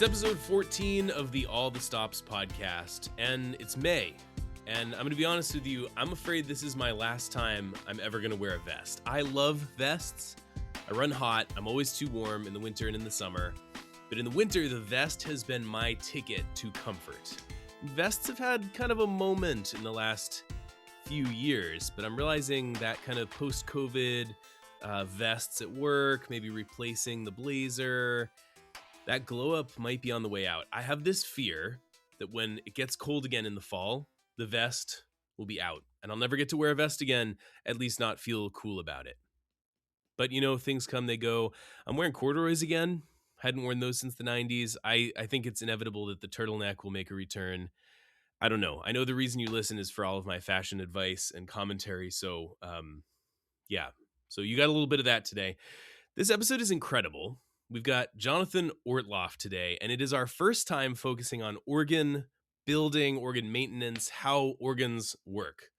It's episode 14 of the All the Stops podcast, and it's May. And I'm going to be honest with you, I'm afraid this is my last time I'm ever going to wear a vest. I love vests. I run hot. I'm always too warm in the winter and in the summer. But in the winter, the vest has been my ticket to comfort. Vests have had kind of a moment in the last few years, but I'm realizing that kind of post-COVID vests at work, maybe replacing the blazer, that glow up might be on the way out. I have this fear that when it gets cold again in the fall, the vest will be out and I'll never get to wear a vest again, at least not feel cool about it. But you know, things come, they go. I'm wearing corduroys again. Hadn't worn those since the 90s. I think it's inevitable that the turtleneck will make a return. I don't know. I know the reason you listen is for all of my fashion advice and commentary. So, yeah. So you got a little bit of that today. This episode is incredible. We've got Jonathan Ortloff today, and it is our first time focusing on organ building, organ maintenance, how organs work.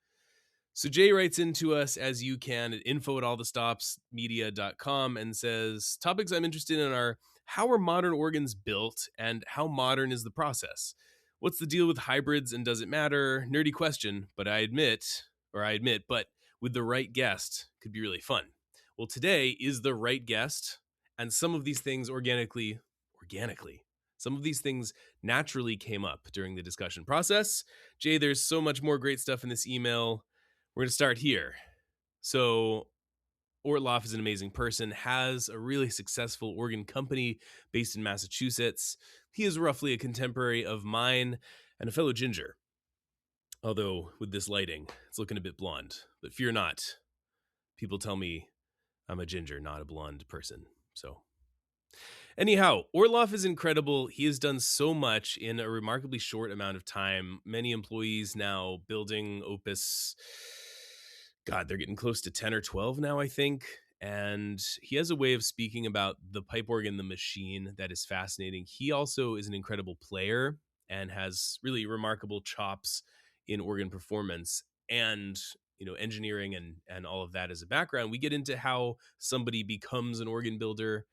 So Jay writes into us, as you can, at info@allthestopsmedia.com and says, topics I'm interested in are, how are modern organs built and how modern is the process? What's the deal with hybrids and does it matter? Nerdy question, but I admit, but with the right guest, could be really fun. Well, today is the right guest, and some of these things organically, some of these things naturally came up during the discussion process. Jay, there's so much more great stuff in this email. We're going to start here. So Ortloff is an amazing person, has a really successful organ company based in Massachusetts. He is roughly a contemporary of mine and a fellow ginger. Although with this lighting, it's looking a bit blonde. But fear not. People tell me I'm a ginger, not a blonde person. So anyhow, Ortloff is incredible. He has done so much in a remarkably short amount of time. Many employees now building Opus. God, they're getting close to 10 or 12 now, I think. And he has a way of speaking about the pipe organ, the machine, that is fascinating. He also is an incredible player and has really remarkable chops in organ performance and, you know, engineering and all of that as a background. We get into how somebody becomes an organ builder.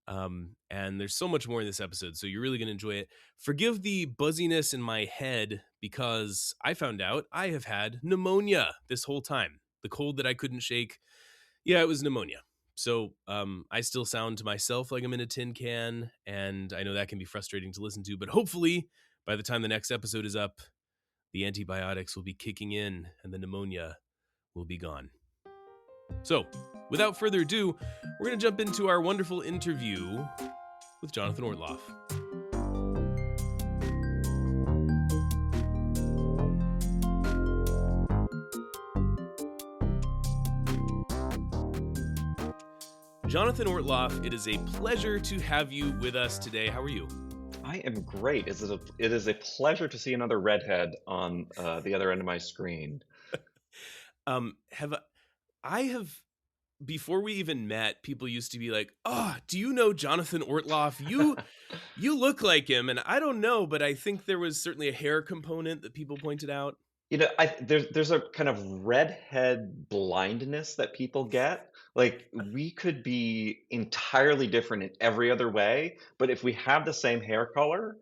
And there's so much more in this episode, so you're really going to enjoy it. Forgive the buzziness in my head because I found out I have had pneumonia this whole time. The cold that I couldn't shake. Yeah, it was pneumonia. So I still sound to myself like I'm in a tin can, and I know that can be frustrating to listen to, but hopefully by the time the next episode is up, the antibiotics will be kicking in and the pneumonia will be gone. So, without further ado, we're going to jump into our wonderful interview with Jonathan Ortloff. Jonathan Ortloff, it is a pleasure to have you with us today. How are you? I am great. It is a pleasure to see another redhead on the other end of my screen. Before we even met, people used to be like, "Oh, do you know Jonathan Ortloff? You look like him." And I don't know, but I think there was certainly a hair component that people pointed out. You know, there's a kind of redhead blindness that people get. Like, we could be entirely different in every other way, but if we have the same hair color,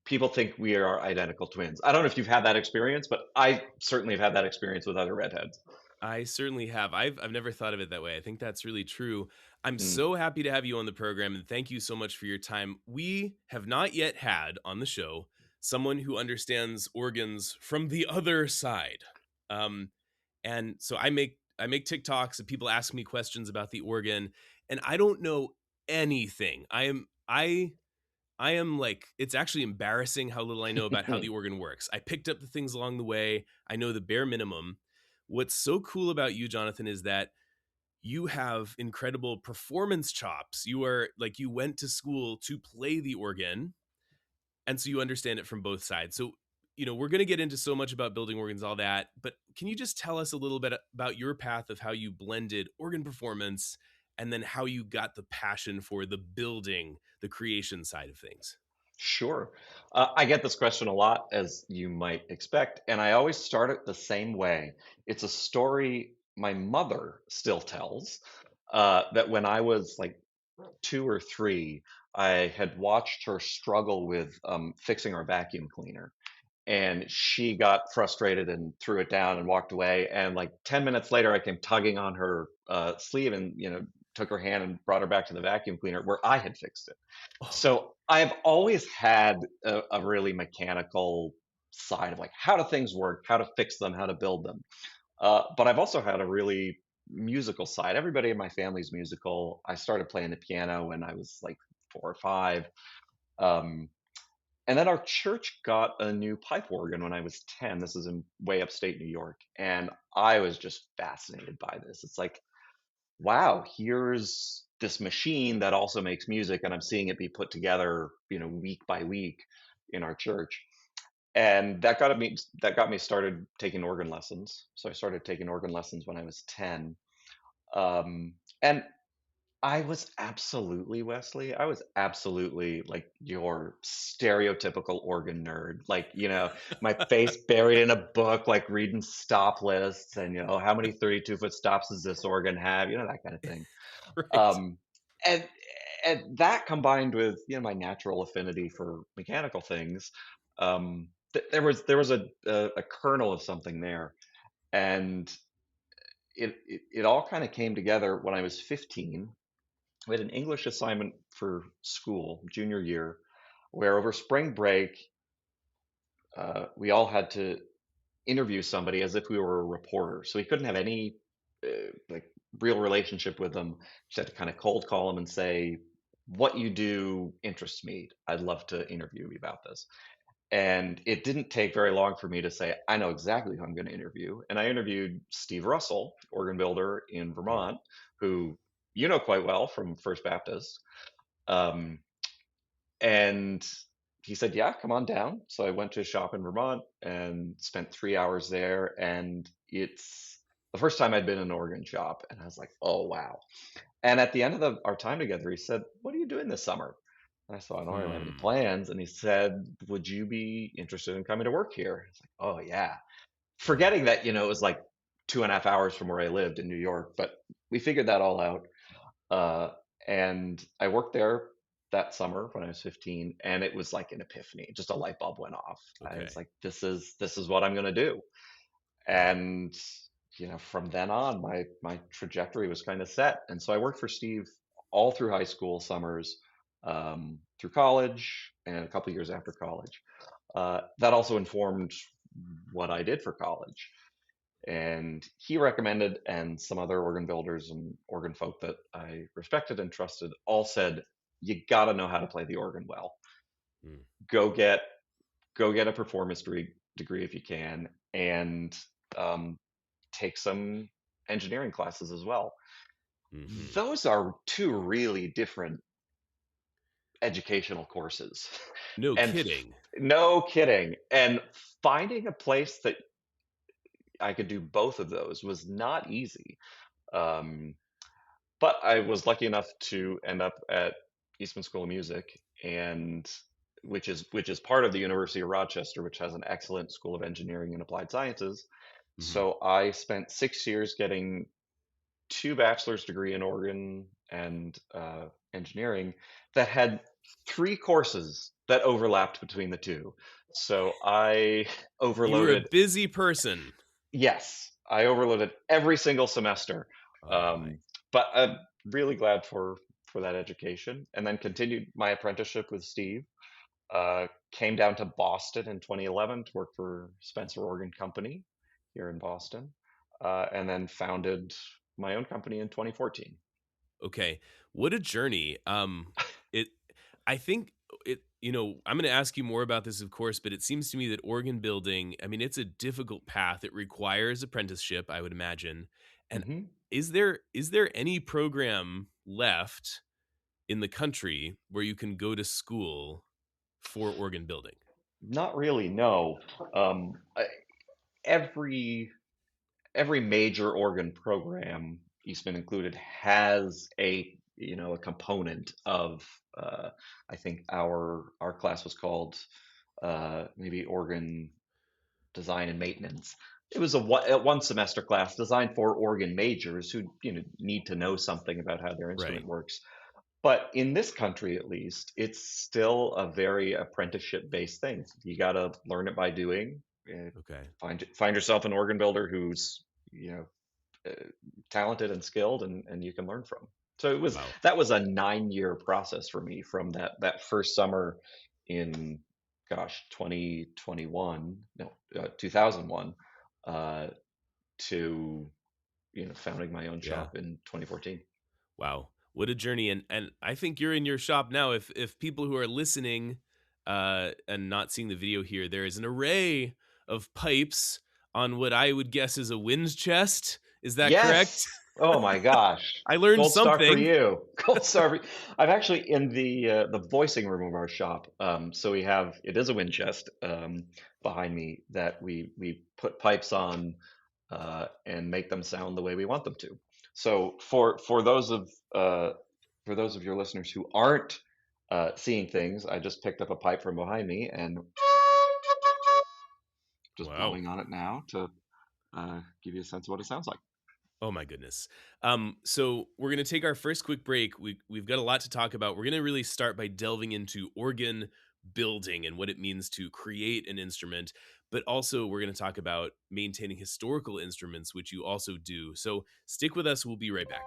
people think we are identical twins. I don't know if you've had that experience, but I certainly have had that experience with other redheads. I certainly have. I've never thought of it that way. I think that's really true. I'm Mm. so happy to have you on the program, and thank you so much for your time. We have not yet had on the show someone who understands organs from the other side. And so I make TikToks and people ask me questions about the organ, and I don't know anything. I am like, it's actually embarrassing how little I know about how the organ works. I picked up the things along the way. I know the bare minimum. What's so cool about you, Jonathan, is that you have incredible performance chops. You went to school to play the organ, and so you understand it from both sides. So, you know, we're going to get into so much about building organs, all that, but can you just tell us a little bit about your path of how you blended organ performance and then how you got the passion for the building, the creation side of things? Sure. I get this question a lot, as you might expect, and I always start it the same way. It's a story my mother still tells, that when I was like 2 or 3, I had watched her struggle with fixing our vacuum cleaner, and she got frustrated and threw it down and walked away. And like 10 minutes later, I came tugging on her sleeve and, took her hand and brought her back to the vacuum cleaner where I had fixed it. Oh, So I've always had a really mechanical side of like how do things work, how to fix them, how to build them. But I've also had a really musical side. Everybody in my family's musical. I started playing the piano when I was like 4 or 5. Um, and then our church got a new pipe organ when I was 10. This is in way upstate New York. And I was just fascinated by this. It's like, wow, here's this machine that also makes music, and I'm seeing it be put together, week by week in our church. And that got me started taking organ lessons. So I started taking organ lessons when I was 10. And I was absolutely, Wesley. I was absolutely like your stereotypical organ nerd. Like, my face buried in a book, like reading stop lists and, how many 32-foot stops does this organ have? That kind of thing. right. Um, and and that combined with, my natural affinity for mechanical things, there was a kernel of something there. And it all kind of came together when I was 15. We had an English assignment for school, junior year, where over spring break, we all had to interview somebody as if we were a reporter. So we couldn't have any like real relationship with them. Just had to kind of cold call them and say, "What you do interests me. I'd love to interview you about this." And it didn't take very long for me to say, "I know exactly who I'm going to interview." And I interviewed Steve Russell, organ builder in Mm, Vermont, who you know quite well from First Baptist. Um, and he said, "Yeah, come on down." So I went to a shop in Vermont and spent 3 hours there. And it's the first time I'd been in an organ shop. And I was like, oh, wow. And at the end of our time together, he said, "What are you doing this summer?" And I said, "I don't really have any hmm. plans." And he said, "Would you be interested in coming to work here?" It's like, oh, yeah. Mm, Forgetting that, it was like 2.5 hours from where I lived in New York. But we figured that all out. Uh, and I worked there that summer when I was 15, and it was like an epiphany. Just a light bulb went off. I was okay. like, this is what I'm going to do. Wow. And from then on, my trajectory was kind of set. And so I worked for Steve all through high school summers, through college, and a couple years after college. That also informed what I did for college. And he recommended, and some other organ builders and organ folk that I respected and trusted all said, "You got to know how to play the organ well. Mm, Go get go get a performance degree if you can, and um, take some engineering classes as well." hmm. Those are two really different educational courses, No and kidding. no kidding. And finding a place that I could do both of those was not easy. Um, But I was lucky enough to end up at Eastman School of Music, and which is part of the University of Rochester, which has an excellent School of Engineering and Applied Sciences. Hmm. So I spent 6 years getting two bachelor's degree in organ and engineering that had three courses that overlapped between the two. So I You were a overloaded. busy person. Yes, I overloaded every single semester. Oh my. Um, but I'm really glad for that education, and then continued my apprenticeship with Steve. Came down to Boston in 2011 to work for Spencer Organ Company here in Boston, and then founded my own company in 2014. Okay. What a journey. It I think I'm going to ask you more about this of course, but it seems to me that organ building, I mean, it's a difficult path. It requires apprenticeship, I would imagine. And Hmm. is there any program left in the country where you can go to school for organ building? Not really, no. Every every major organ program, Eastman included, has a component of I think our class was called maybe organ design and maintenance. It was a one semester class designed for organ majors who need to know something about how their Right. instrument works. But in this country, at least, it's still a very apprenticeship based thing. You got to learn it by doing. Okay. Find yourself an organ builder who's, you know, talented and skilled, and you can learn from. So Wow. that was a 9 year process for me from that first summer in, gosh, 2021, no, 2001, uh, to, founding my own Yeah. shop in 2014. Wow. What a journey. And I think you're in your shop now. If people who are listening and not seeing the video here, there is an array of pipes on what I would guess is a wind chest. Is that correct? Yes. Oh my gosh. I learned Gold star for something. you. Gold star. I'm actually in the voicing room of our shop. So it is a wind chest behind me that we put pipes on and make them sound the way we want them to. So for those of your listeners who aren't seeing things, I just picked up a pipe from behind me and just Wow. blowing on it now to give you a sense of what it sounds like. Oh my goodness. So we're gonna take our first quick break. We've got a lot to talk about. We're gonna really start by delving into organ building and what it means to create an instrument, but also we're gonna talk about maintaining historical instruments, which you also do. So stick with us. We'll be right back.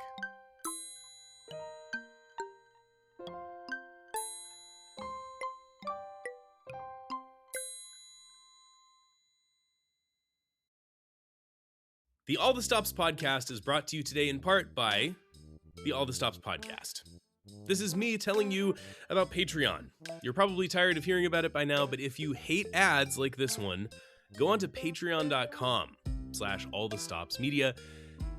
The All the Stops podcast is brought to you today in part by the All the Stops podcast. This is me telling you about Patreon. You're probably tired of hearing about it by now, but if you hate ads like this one, go on to patreon.com/allthestopsmedia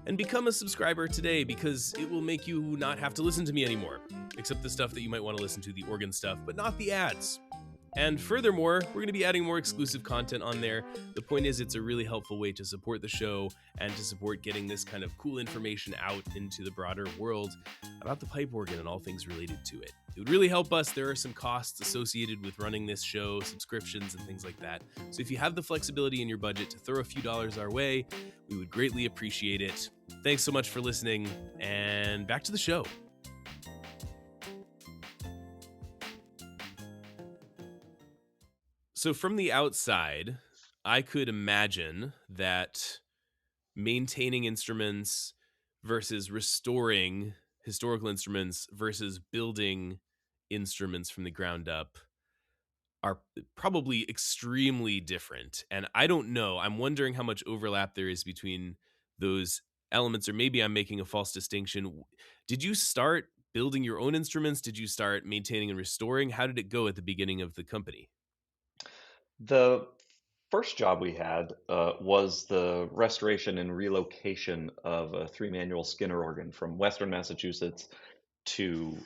and become a subscriber today, because it will make you not have to listen to me anymore, except the stuff that you might want to listen to, the organ stuff, but not the ads. And furthermore, we're going to be adding more exclusive content on there. The point is, it's a really helpful way to support the show and to support getting this kind of cool information out into the broader world about the pipe organ and all things related to it. It would really help us. There are some costs associated with running this show, subscriptions and things like that. So if you have the flexibility in your budget to throw a few dollars our way, we would greatly appreciate it. Thanks so much for listening, and back to the show. So from the outside, I could imagine that maintaining instruments versus restoring historical instruments versus building instruments from the ground up are probably extremely different. And I don't know. I'm wondering how much overlap there is between those elements, or maybe I'm making a false distinction. Did you start building your own instruments? Did you start maintaining and restoring? How did it go at the beginning of the company? The first job we had was the restoration and relocation of a three manual Skinner organ from Western Massachusetts to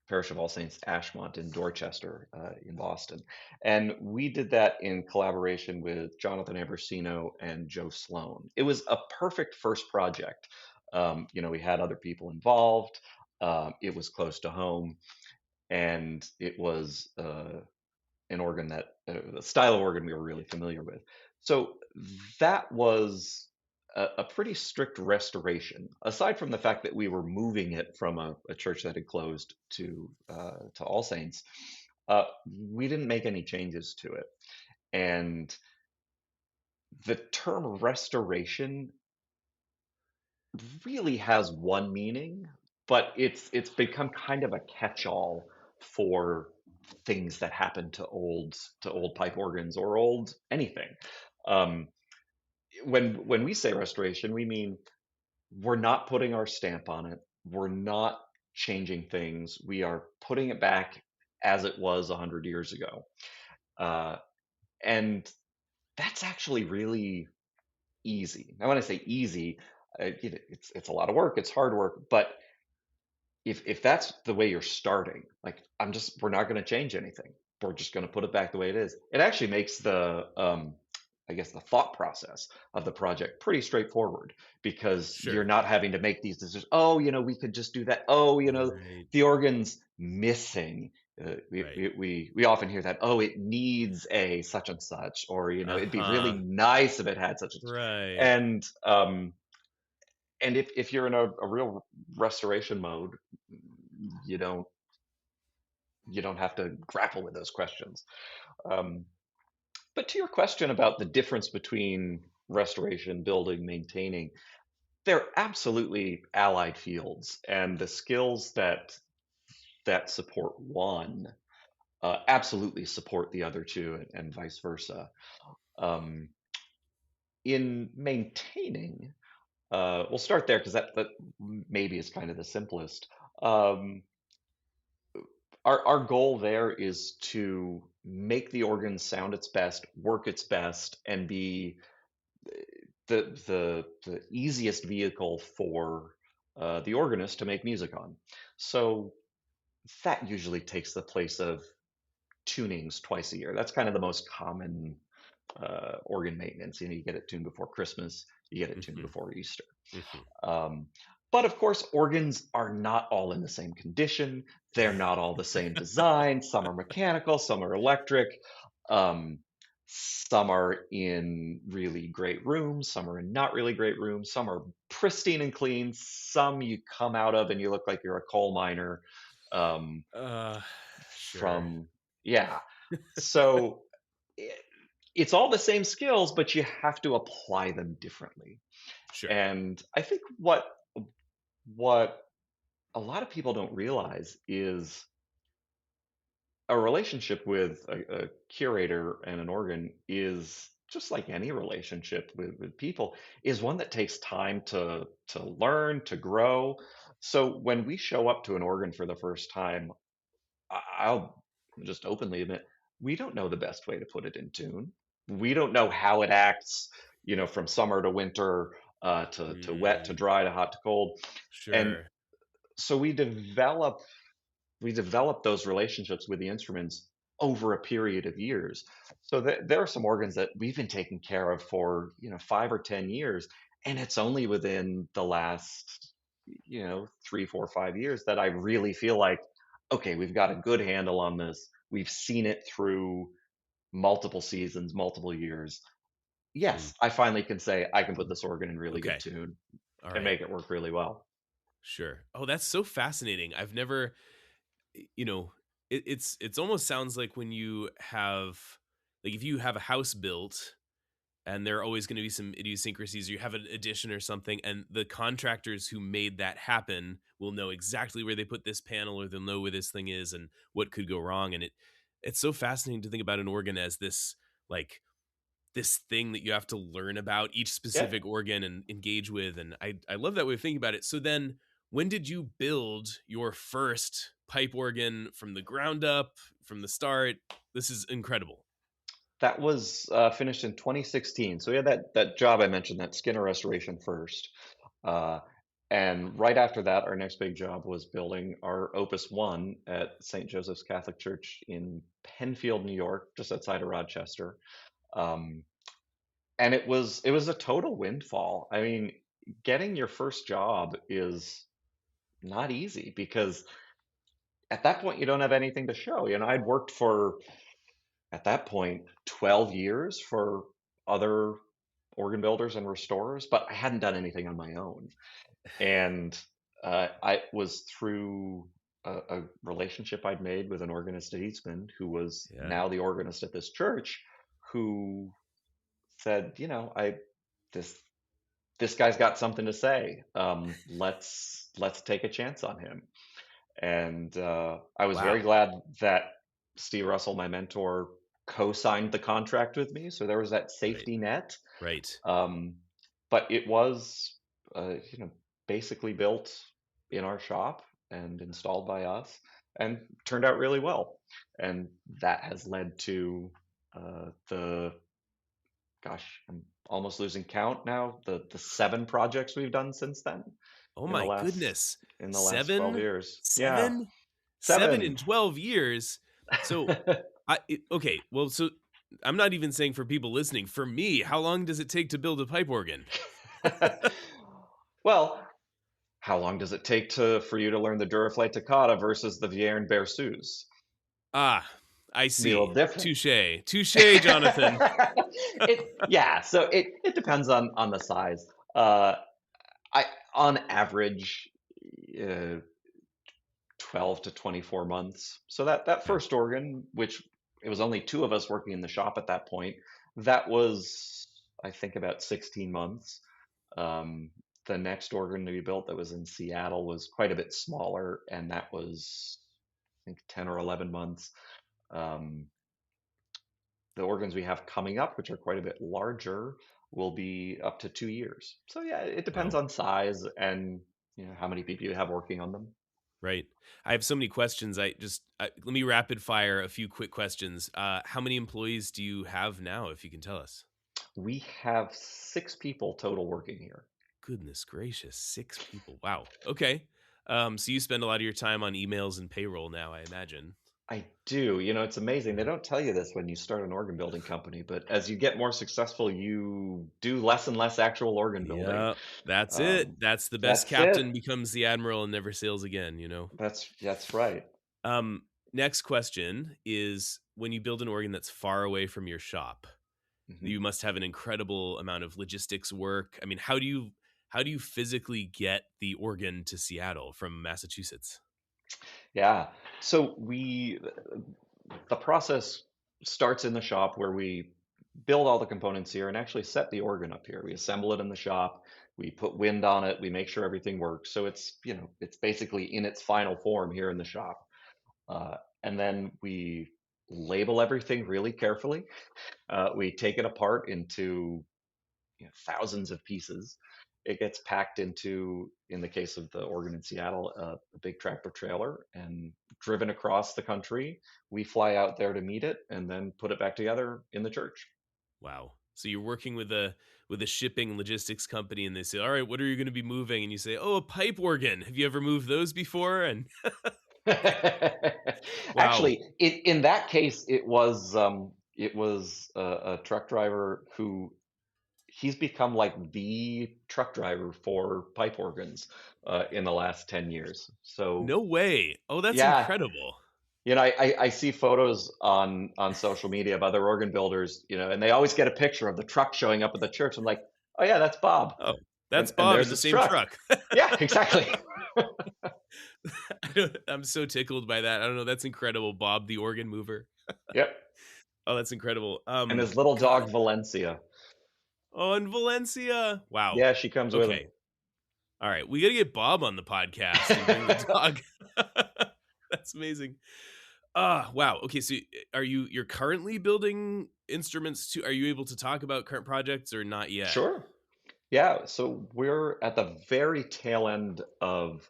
Parish of All Saints Ashmont in Dorchester in Boston. And we did that in collaboration with Jonathan Ambrosino and Joe Sloan. It was a perfect first project. We had other people involved. It was close to home, and it was an organ that the style of organ we were really familiar with. So that was a pretty strict restoration. Aside from the fact that we were moving it from a church that had closed to All Saints, we didn't make any changes to it. And the term restoration really has one meaning, but it's become kind of a catch-all for things that happen to old pipe organs or old anything. Um, when we say restoration, we mean we're not putting our stamp on it. We're not changing things. We are putting it back as it was 100 years ago, uh, and that's actually really easy. Now, when I say easy, it's a lot of work. It's hard work, but if that's the way you're starting, like we're not going to change anything. We're just going to put it back the way it is. It actually makes I guess the thought process of the project pretty straightforward, because you're Sure. not having to make these decisions. Oh, we could just do that. Oh, Right. the organ's missing. Right. We often hear that. Oh, it needs a such and such, or it'd be really Uh-huh. nice if it had such and such. Right. And if you're in a real restoration mode, you don't you don't have to grapple with those questions. Um, but to your question about the difference between restoration, building, maintaining, they're absolutely allied fields, and the skills that support one absolutely support the other two, and vice versa. Um, in maintaining, we'll start there because that maybe is kind of the simplest. Um, our goal there is to make the organ sound its best, work its best, and be the easiest vehicle for the organist to make music on. So that usually takes the place of tunings twice a year. That's kind of the most common organ maintenance. You know, you get it tuned before Christmas, you get it tuned Hmm. before Easter. Hmm. Um, but of course, organs are not all in the same condition. They're not all the same design. Some are mechanical, some are electric. Um, some are in really great rooms, some are in not really great rooms, some are pristine and clean, some you come out of and you look like you're a coal miner. Um, Uh, sure, from, yeah. So i- it's all the same skills, but you have to apply them differently. sure. And I think what a lot of people don't realize is a relationship with a curator and an organ is just like any relationship with people, is one that takes time to learn, to grow. So when we show up to an organ for the first time, I'll just openly admit we don't know the best way to put it in tune. We don't know how it acts, from summer to winter, to wet to Mm, dry to hot to cold. And sure. so we develop those relationships with the instruments over a period of years. So there are some organs that we've been taking care of for 5 or 10 years, and it's only within the last 3, 4, 5 years that I really feel like, okay, we've got a good handle on this. We've seen it through multiple seasons, multiple years. Mm, Yes, I finally can say I can put this organ in really good okay. tune All and right. make it work really well. Sure. Oh, that's so fascinating. I've never, you know, it's almost sounds like when you have, like, if you have a house built and there are always going to be some idiosyncrasies. You have an addition or something, and the contractors who made that happen will know exactly where they put this panel, or they'll know where this thing is and what could go wrong. And it's so fascinating to think about an organ as this, like, this thing that you have to learn about each Yeah. specific organ and engage with. And I love that way of thinking about it. So then, when did you build your first pipe organ from the ground up, from the start? This is incredible. That was finished in 2016. So we had that job I mentioned, that Skinner restoration first, uh, and right after that, our next big job was building our Opus One at St. Joseph's Catholic Church in Penfield, New York, just outside of Rochester. Um, and it was a total windfall. I mean, getting your first job is not easy because at that point you don't have anything to show. I'd worked for, at that point, 12 years for other organ builders and restorers, but I hadn't done anything on my own. And I was through a relationship I'd made with an organist at Eastman, who was Yeah. now the organist at this church, who said, this this guy's got something to say. Let's take a chance on him. And I was very Wow. glad that Steve Russell, my mentor, co-signed the contract with me. So there was that Right. safety net. Right. Um, but it was, basically built in our shop and installed by us, and turned out really well. And that has led to gosh, I'm almost losing count now. The 7 projects we've done since then Oh in the my last goodness. in the last 12 7? years. Yeah, 7? 7 7. in 12 years. So, okay, well, so I'm not even saying for people listening. For me, how long does it take to build a pipe organ? Well, how long does it take for you to learn the Duraflate Toccata versus the Vierne Berceuse? Ah, I Be a see. little different. Touche. Touche, Jonathan. Yeah, so it depends on the size. I on average, uh, 12 to 24 months. So that Yeah. first organ, which it was only two of us working in the shop at that point, that was, I think, about 16 months. Um, the next organ to be built that was in Seattle was quite a bit smaller, and that was, I think, 10 or 11 months. Um, the organs we have coming up, which are quite a bit larger, will be up to 2 years. So yeah, it depends Wow. on size and how many people you have working on them. Right. I have so many questions. Let me rapid fire a few quick questions. How many employees do you have now, if you can tell us? We have 6 people total working here. Goodness gracious, 6 people. Wow. Okay. So you spend a lot of your time on emails and payroll now, I imagine. I do. It's amazing. They Yeah. don't tell you this when you start an organ building company, but as you get more successful, you do less and less actual organ building. Yeah, that's it. Um, That's the best that's captain it. becomes the admiral and never sails again. That's right. Next question is when you build an organ that's far away from your shop, Mhm. you must have an incredible amount of logistics work. I mean, how do you physically get the organ to Seattle from Massachusetts? Yeah. So the process starts in the shop where we build all the components here and actually set the organ up here. We assemble it in the shop, we put wind on it, we make sure everything works. So it's basically in its final form here in the shop. And then we label everything really carefully. We take it apart into thousands of pieces. It gets packed into, in the case of the organ in Seattle, a big tractor trailer and driven across the country. We fly out there to meet it and then put it back together in the church. Wow. So you're working with a shipping logistics company and they say, "All right, what are you going to be moving?" And you say, "Oh, a pipe organ. Have you ever moved those before?" And wow. Actually, in that case, it was a truck driver who he's become like the truck driver for pipe organs in the last 10 years. So No way. Oh, that's yeah, incredible. I see photos on social media of other organ builders, and they always get a picture of the truck showing up at the church. I'm like, oh yeah, that's Bob, Oh, and that's and Bob in there's the his same truck. truck. Yeah, exactly. I'm so tickled by that. I don't know. That's incredible, Bob, the organ mover. Yep, Oh, that's incredible. and his little God. dog Valencia. Oh, in Valencia. Wow. Yeah, she comes with him. Okay. All right. We got to get Bob on the podcast and bring the dog. That's amazing. Wow. Okay. So you're currently building instruments too? Are you able to talk about current projects or not yet? Sure. Yeah, so we're at the very tail end of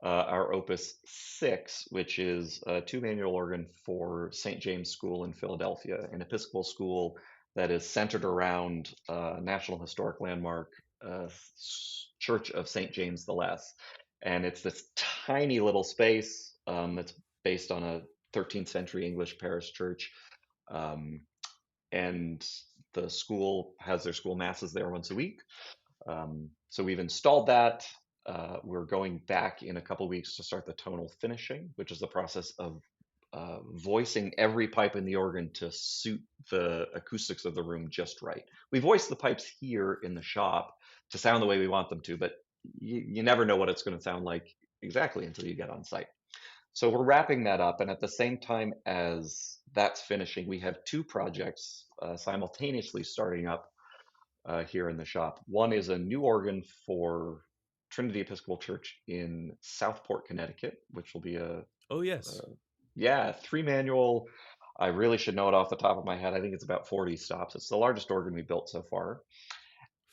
our Opus 6, which is a two-manual organ for St. James School in Philadelphia, an Episcopal school that is centered around National Historic Landmark, Church of St. James the Less. And it's this tiny little space that's based on a 13th century English parish church. Um, and the school has their school masses there once a week. So we've installed that. We're going back in a couple weeks to start the tonal finishing, which is the process of voicing every pipe in the organ to suit the acoustics of the room just right. We voice the pipes here in the shop to sound the way we want them to, but you never know what it's going to sound like exactly until you get on site. So we're wrapping that up, and at the same time as that's finishing, we have two projects simultaneously starting up here in the shop. One is a new organ for Trinity Episcopal Church in Southport, Connecticut, which will be Oh, a yes. yeah, three manual. I really should know it off the top of my head. I think it's about 40 stops. It's the largest organ we built so far.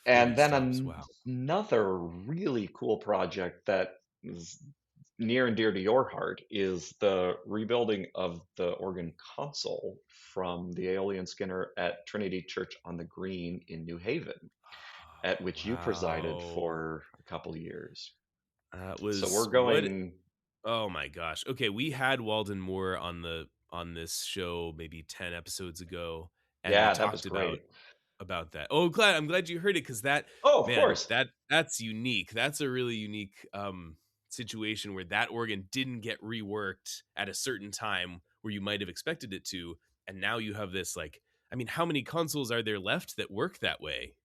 40 And then stops. Wow. another really cool project that is near and dear to your heart is the rebuilding of the organ console from the Aeolian Skinner at Trinity Church on the Green in New Haven, at Oh, which you presided wow. for a couple of years. That So was we're what going, Oh my gosh. Okay, we had Walden Moore on this show maybe 10 episodes ago, and we yeah, that was talked great. about that. Oh, I'm glad you heard it because Oh, of man, course. that's unique. That's a really unique situation where that organ didn't get reworked at a certain time where you might have expected it to, and now you have this like I mean, how many consoles are there left that work that way?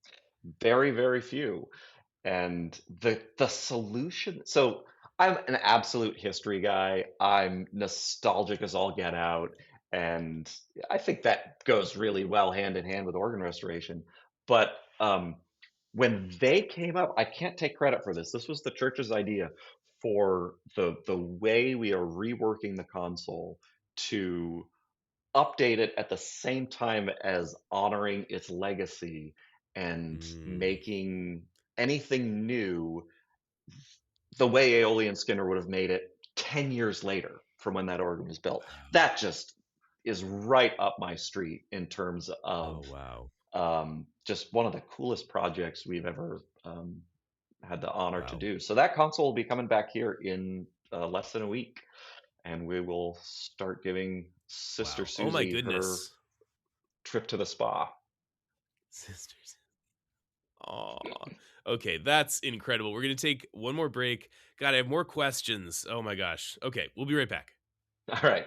Very, very few. And the solution, so I'm an absolute history guy. I'm nostalgic as all get out, and I think that goes really well hand in hand with organ restoration. But when they came up, I can't take credit for this. This was the church's idea for the way we are reworking the console to update it at the same time as honoring its legacy and Mm, making anything new the way Aeolian Skinner would have made it 10 years later from when that organ was built. wow. That just is right up my street in terms Oh, of wow. just one of the coolest projects we've ever had the honor to Wow. do. So that console will be coming back here in less than a week, and we will start giving Sister Wow. Oh my Susie her goodness. trip to the spa. Sisters. Aw. Okay, that's incredible. We're gonna take one more break. God, I have more questions. Oh my gosh. Okay, we'll be right back. All right.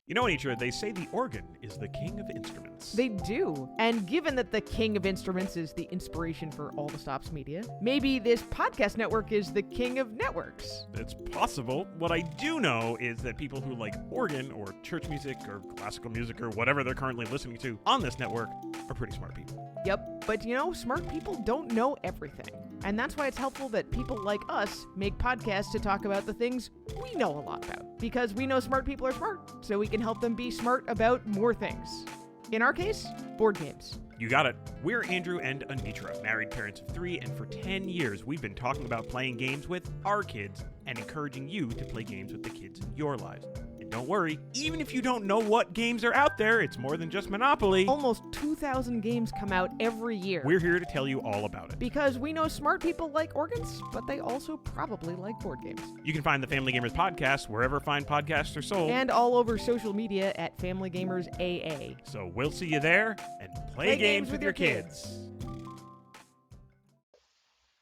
You know, Anitra, they say the organ is the king of instruments. They do. And given that the king of instruments is the inspiration for all the stops media, maybe this podcast network is the king of networks. It's possible. What I do know is that people who like organ or church music or classical music or whatever they're currently listening to on this network are pretty smart people. Yep, but smart people don't know everything. And that's why it's helpful that people like us make podcasts to talk about the things we know a lot about. Because we know smart people are smart, so we can help them be smart about more things. In our case, board games. You got it. We're Andrew and Anitra, married parents of 3, and for 10 years we've been talking about playing games with our kids and encouraging you to play games with the kids in your lives. And don't worry, even if you don't know what games are out there, it's more than just Monopoly. Almost 2,000 games come out every year. We're here to tell you all about it. Because we know smart people like organs, but they also probably like board games. You can find the Family Gamers podcast wherever fine podcasts are sold. And all over social media at Family Gamers AA. So we'll see you there, and play games with your kids.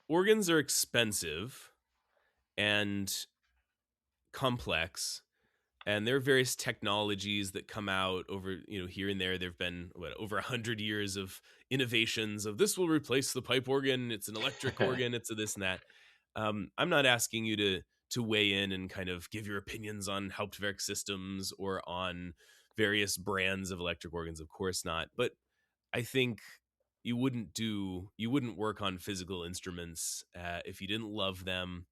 Organs are expensive and complex, and there are various technologies that come out over here and there. There've been over 100 years of innovations of this will replace the pipe organ, it's an electric organ, it's a this and that. I'm not asking you to weigh in and kind of give your opinions on Hauptwerk systems or on various brands of electric organs, of course not, but I think you wouldn't work on physical instruments if you didn't love them,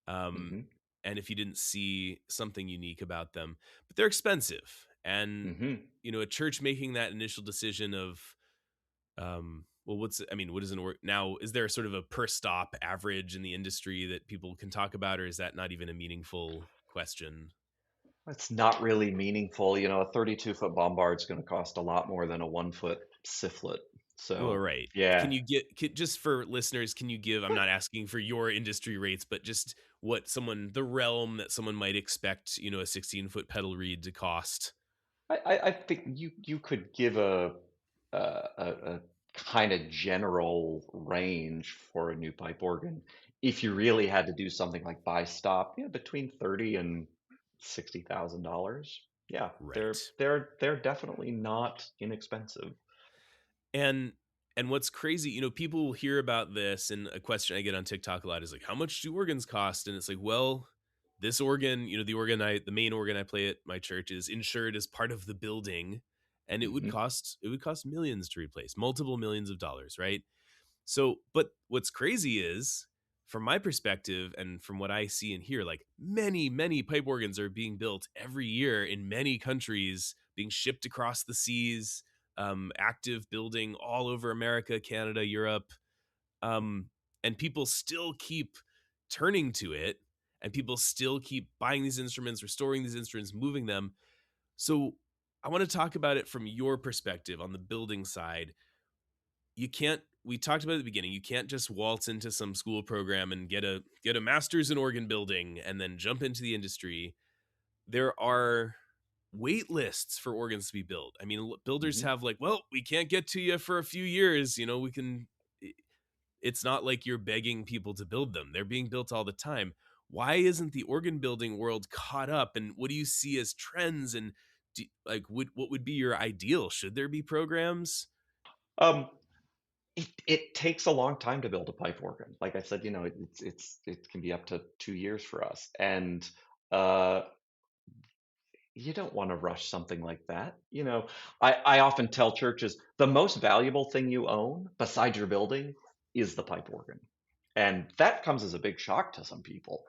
um, Hmm. and if you didn't see something unique about them. But they're expensive, and Hmm. a church making that initial decision of, well, what does an org now? Is there sort of a per stop average in the industry that people can talk about, or is that not even a meaningful question? It's not really meaningful. A 32-foot bombard's going to cost a lot more than a 1-foot Siflet. Well, So, right. Can yeah. you just for listeners, can you give, I'm not asking for your industry rates, but just the realm that someone might expect, a 16-foot pedal reed to cost? I think you could give a kind of general range for a new pipe organ if you really had to do something like buy stop, between 30 and $60,000. Yeah, they're Right. they're they're definitely not inexpensive. And what's crazy, people will hear about this, and a question I get on TikTok a lot is like, how much do organs cost? And it's like, well, this organ, the main organ I play at my church is insured as part of the building, and Hmm. it would cost millions to replace, multiple millions of dollars, right? So, but what's crazy is, from my perspective and from what I see and hear, like many, many pipe organs are being built every year in many countries, being shipped across the seas, active building all over America, Canada, Europe. Um, and people still keep turning to it, and people still keep buying these instruments, restoring these instruments, moving them. So, I want to talk about it from your perspective on the building side. You can't We talked about at the beginning, you can't just waltz into some school program and get a master's in organ building and then jump into the industry. There are wait lists for organs to be built. I mean, builders Hmm. have like, well, we can't get to you for a few years, we can it's not like you're begging people to build them. They're being built all the time. Why isn't the organ building world caught up, and what do you see as trends, and what would be your ideal? Should there be programs? Um, it takes a long time to build a pipe organ. Like I said, it can be up to 2 years for us, and uh, you don't want to rush something like that. I often tell churches the most valuable thing you own besides your building is the pipe organ. And that comes as a big shock to some people.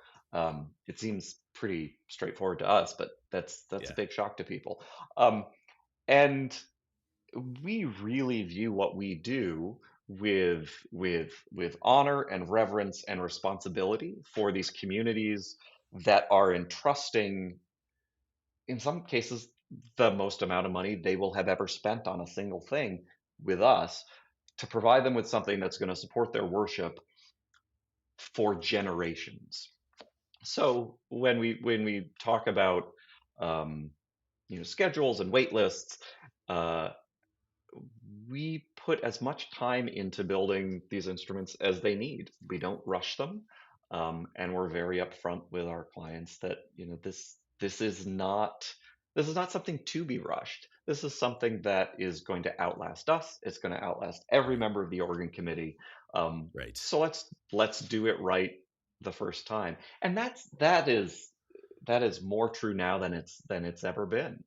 It seems pretty straightforward to us, but that's a Yeah. big shock to people. Um, and we really view what we do with honor and reverence and responsibility for these communities that are entrusting, in some cases, the most amount of money they will have ever spent on a single thing with us, to provide them with something that's going to support their worship for generations. So when we talk about um, schedules and wait lists, uh, we put as much time into building these instruments as they need. We don't rush them, and we're very upfront with our clients that this is not something to be rushed. This is something that is going to outlast us. It's going to outlast every member of the organ committee. Right. So let's do it right the first time, and that is more true now than it's ever been.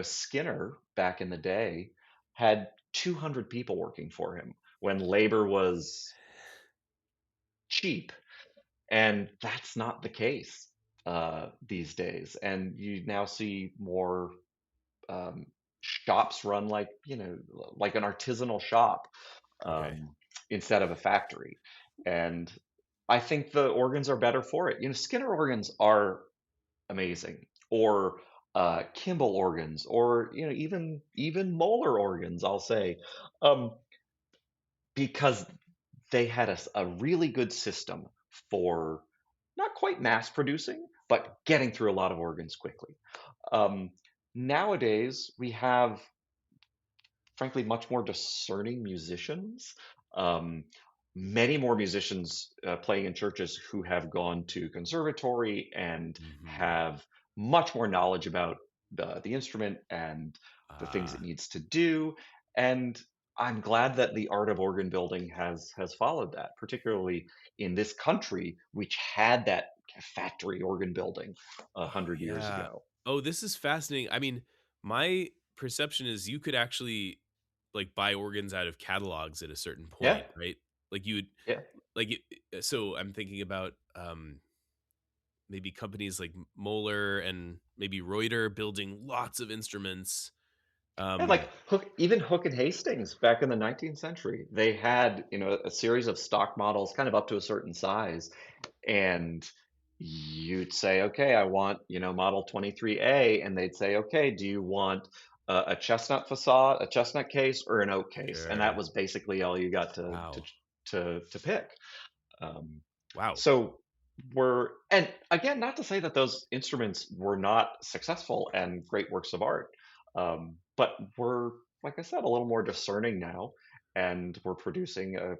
Skinner back in the day had 200 people working for him when labor was cheap, and that's not the case these days. And you now see more um, shops run like an artisanal shop, Okay. instead of a factory. And I think the organs are better for it. Skinner organs are amazing, or Kimball organs, or even Moeller organs, I'll say, um, because they had a really good system for not quite mass producing, but getting through a lot of organs quickly. Um, Nowadays, we have, frankly, much more discerning musicians. Um, Many more musicians playing in churches who have gone to conservatory and Hmm. have much more knowledge about the instrument and the things it Ah, needs to do. And I'm glad that the art of organ building has followed that, particularly in this country, which had that factory organ building a oh, 100 years yeah. ago. Oh, this is fascinating. I mean, my perception is you could actually like buy organs out of catalogs at a certain Yeah, point, right? Like you would yeah. like so I'm thinking about maybe companies like Moeller and maybe Reuter building lots of instruments. Yeah, Um, like Hook and Hastings back in the 19th century, they had, a series of stock models kind of up to a certain size, and you'd say, okay, I want, model 23A, and they'd say, okay, do you want a chestnut facade, a chestnut case, or an oak case? And that sure. was basically all you got to to Wow. to pick. Um, Wow. so and again, not to say that those instruments were not successful and great works of art, but we're, like I said, a little more discerning now, and we're producing a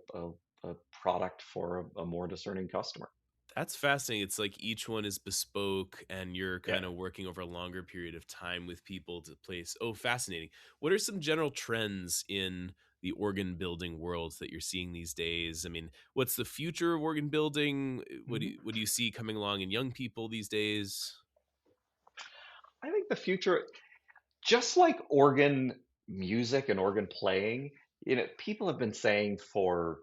product for a more discerning customer. That's fascinating. It's like each one is bespoke and you're Yeah. kind of working over a longer period of time with people to place. Oh, fascinating. What are some general trends in the organ building world that you're seeing these days? I mean, what's the future of organ building? What do you see coming along in young people these days? I think the future, just like organ music and organ playing, people have been saying for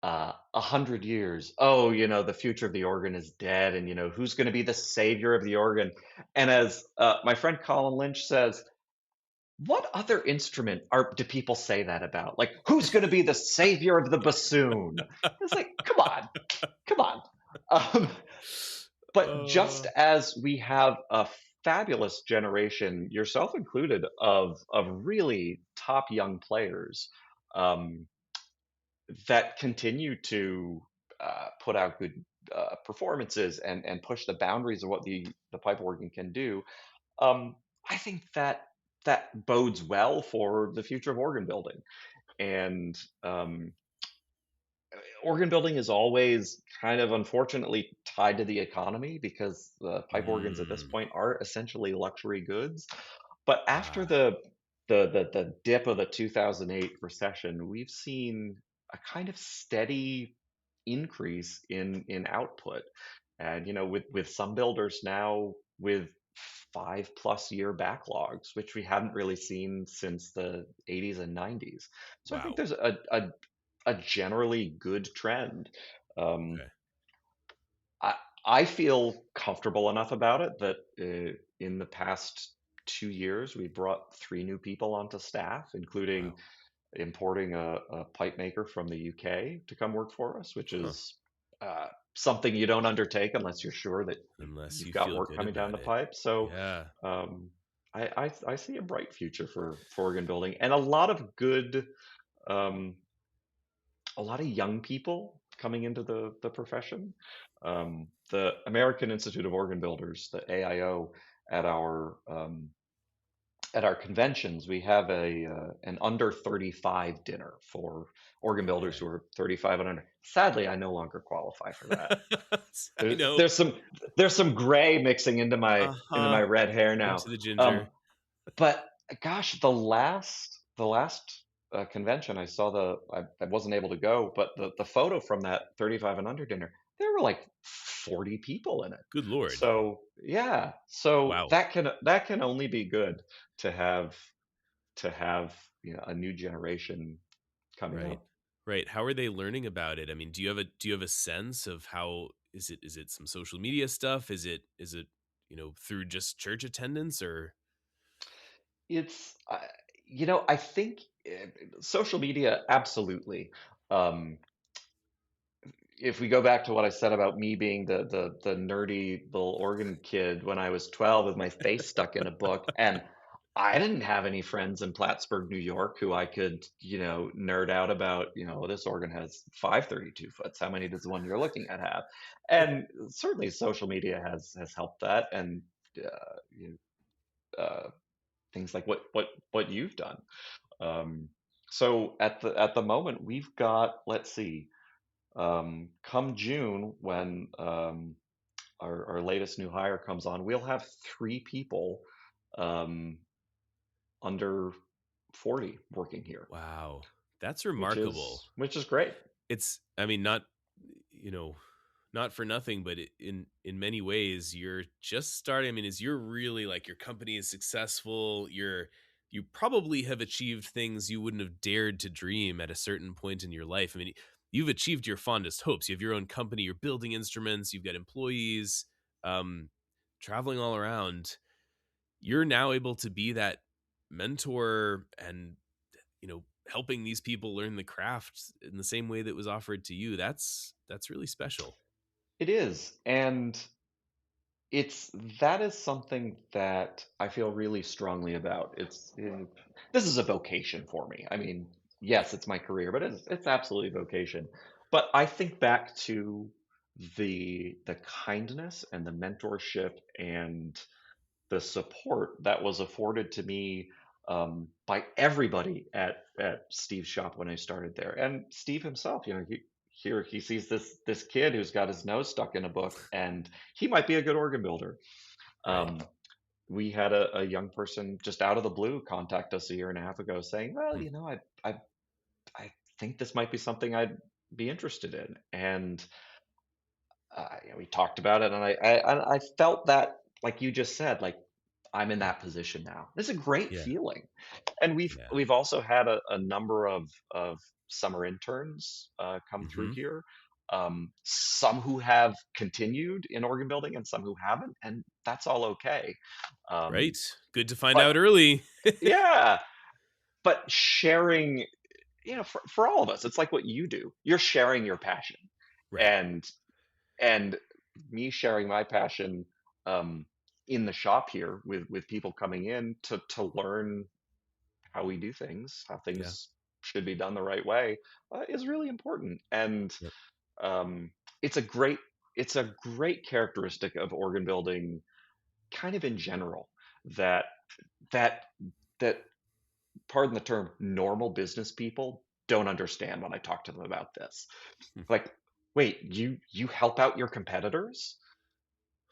100 years, oh, the future of the organ is dead, and who's going to be the savior of the organ? And as my friend Colin Lynch says, what other instrument do people say that about? Like, who's going to be the savior of the bassoon? It's like, come on, come on. Um, but just Uh, as we have a fabulous generation, yourself included, of really top young players, um, that continue to put out good performances and push the boundaries of what the pipe organ can do, I think that bodes well for the future of organ building. And organ building is always kind of unfortunately tied to the economy, because the pipe organs at this mm, point are essentially luxury goods. But after ah, the the dip of the 2008 recession, we've seen a kind of steady increase in output. And with some builders now with 5+ year backlogs, which we hadn't really seen since the 80s and 90s. So I think Wow. there's a generally good trend. Um, Okay. I I feel comfortable enough about it that in the past 2 years, we brought 3 new people onto staff, including Wow. importing a pipe maker from the UK to come work for us, which Huh. is something you don't undertake unless you're sure that Unless you've you got feel work good coming down about the it. pipe. So Yeah. um, I see a bright future for organ building, and a lot of good, um, a lot of young people coming into the profession. The American Institute of Organ Builders, the AIO, at our conventions, we have an under 35 dinner for organ builders Okay. who are 35 and under. Sadly, I no longer qualify for that. I There, know. there's some gray mixing into my Uh-huh. red hair now. Into the Um, ginger. but gosh, the last convention I saw, I wasn't able to go, but the photo from that 35 and under dinner, there were like 40 people in it. Good Lord. So yeah, so Wow. that can only be good to have a new generation coming Right. up. Right. How are they learning about it? I mean, do you have a sense of how is it some social media stuff? Is it, through just church attendance or It's I think social media, absolutely. Um, if we go back to what I said about me being the nerdy little organ kid when I was 12 with my face stuck in a book, and I didn't have any friends in Plattsburgh, New York, who I could, nerd out about, this organ has 532 foots. How many does the one you're looking at have? And certainly social media has helped that, and uh, things like what you've done. Um, so at the moment, we've got, let's see, come June, when our latest new hire comes on, we'll have 3 people um, under 40 working here, wow. That's which remarkable. is which is great. It's I mean you know, not for nothing, but in many ways you're just starting. I mean, as you're really like your company is successful, you probably have achieved things you wouldn't have dared to dream at a certain point in your life. I mean, you've achieved your fondest hopes. You have your own company, you're building instruments, you've got employees, um, traveling all around. You're now able to be that mentor and helping these people learn the craft in the same way that was offered to you. That's really special. It is, and it's that is something that I feel really strongly about. This is a vocation for me. I mean, yes, it's my career, but it's absolutely a vocation. But I think back to the kindness and the mentorship and the support that was afforded to me, by everybody at Steve's shop when I started there, and Steve himself. He sees this kid who's got his nose stuck in a book, and he might be a good organ builder. Right. Um, we had a young person just out of the blue contact us a year and a half ago saying, "Well, Hmm. I think this might be something I'd be interested in," and we talked about it, and I felt that, like you just said, like I'm in that position now. It's a great Yeah. feeling, and we've Yeah. we've also had a number of summer interns come through Hmm. here. Some who have continued in organ building, and some who haven't, and that's all okay. Um, Right. Good to find but out early. yeah, but sharing, for all of us, it's like what you do. You're sharing your passion, Right. and and me sharing my passion, um, in the shop here with people coming in to learn how we do things, how Yeah. things should be done the right way, is really important. And Yep. um, it's a great it's a great characteristic of organ building, kind of in general, that that that pardon the term, normal business people don't understand when I talk to them about this. Like, wait, you help out your competitors?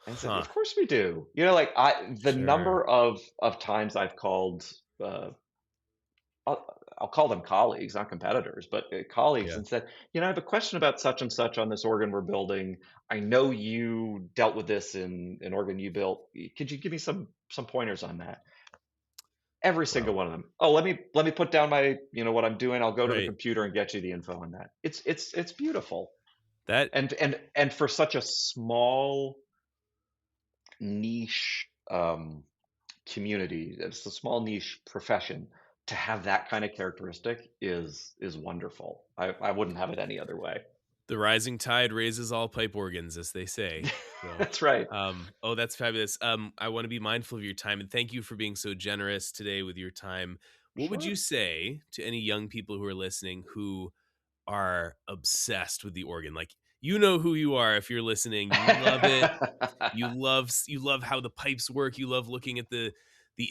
And I said, Huh. of course we do. Like, the Sure. number of times I've called, I'll call them colleagues, not competitors, but colleagues, Yeah. and said, I have a question about such and such on this organ we're building. I know you dealt with this in an organ you built. Could you give me some pointers on that? Every single Wow. one of them. Oh, let me put down my, what I'm doing. I'll go to the Right. computer and get you the info on that. It's beautiful. That And for such a small niche community, it's a small niche profession, to have that kind of characteristic is wonderful. I wouldn't have it any other way. the rising tide raises all pipe organs, as they say. So, That's right. oh, that's fabulous. I want to be mindful of your time, and thank you for being so generous today with your time. What would Sure. you say to any young people who are listening who are obsessed with the organ? Like, you know who you are if you're listening. You love it. You love how the pipes work. You love looking at the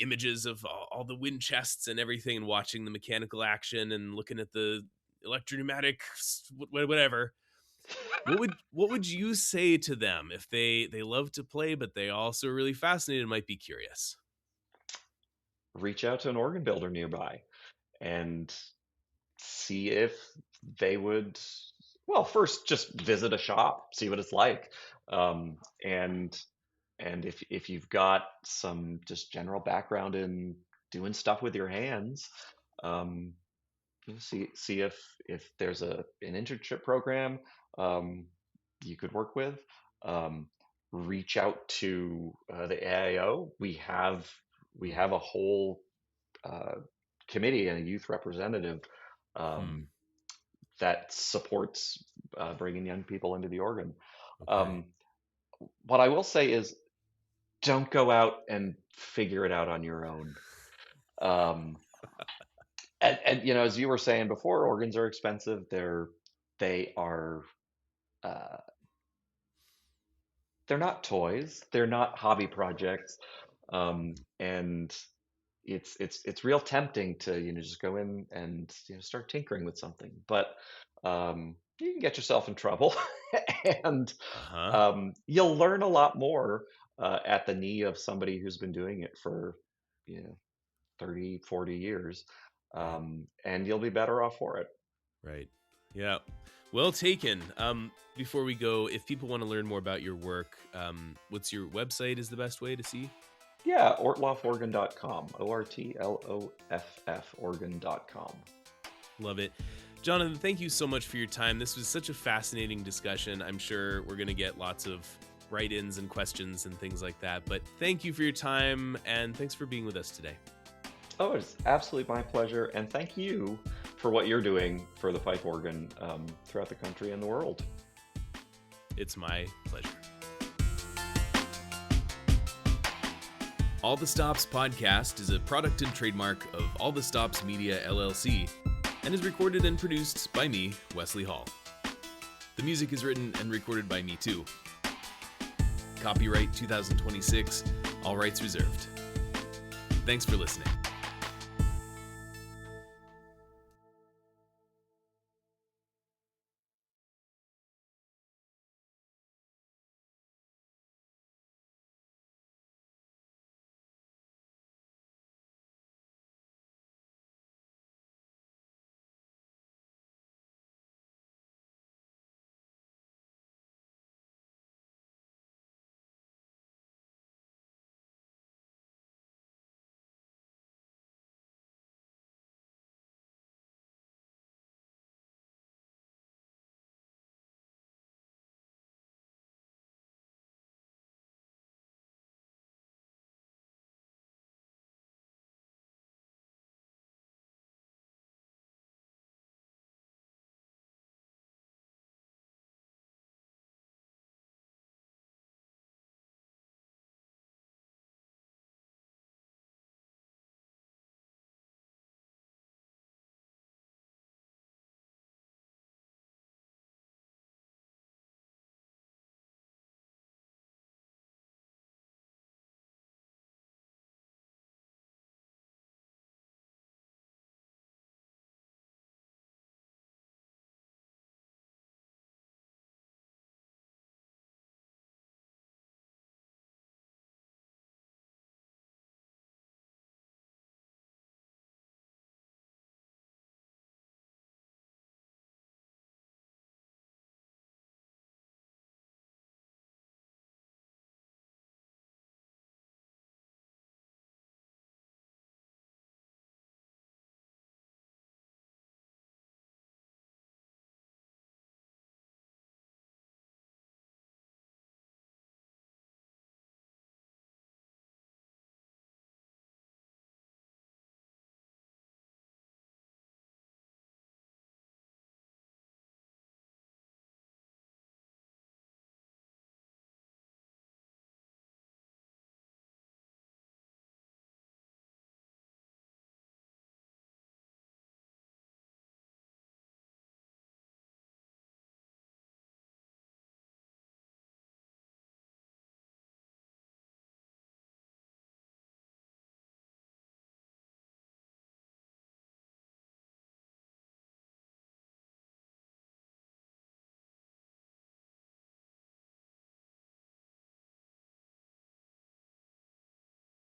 images of all the wind chests and everything, and watching the mechanical action and looking at the electropneumatic whatever. What would you say to them if they love to play but they also are really fascinated and might be curious? Reach out to an organ builder nearby and see if they would, well, first just visit a shop, see what it's like. And if you've got some just general background in doing stuff with your hands, um, see if there's an internship program um, you could work with. Um, Reach out to the AIO. We have a whole uh, committee and a youth representative Hmm. um, that supports bringing young people into the organ. Okay. Um, what I will say is, don't go out and figure it out on your own. Um, and as you were saying before, organs are expensive. They are uh, they're not toys. They're not hobby projects. And it's real tempting to just go in and start tinkering with something, but you can get yourself in trouble, and Uh-huh. you'll learn a lot more at the knee of somebody who's been doing it for 30, 40 years, Right. and you'll be better off for it. Right. Yeah. Well taken. Before we go, if people want to learn more about your work, what's your website is the best way to see? Yeah, ortlofforgan.com, ORTLOFF organ.com. Love it. Jonathan, thank you so much for your time. This was such a fascinating discussion. I'm sure we're going to get lots of write-ins and questions and things like that. But thank you for your time, and thanks for being with us today. Oh, it's absolutely my pleasure, and thank you for what you're doing for the pipe organ throughout the country and the world. It's my pleasure. All the Stops podcast is a product and trademark of All the Stops Media LLC and is recorded and produced by me, Wesley Hall. The music is written and recorded by me too. Copyright 2026, all rights reserved. Thanks for listening.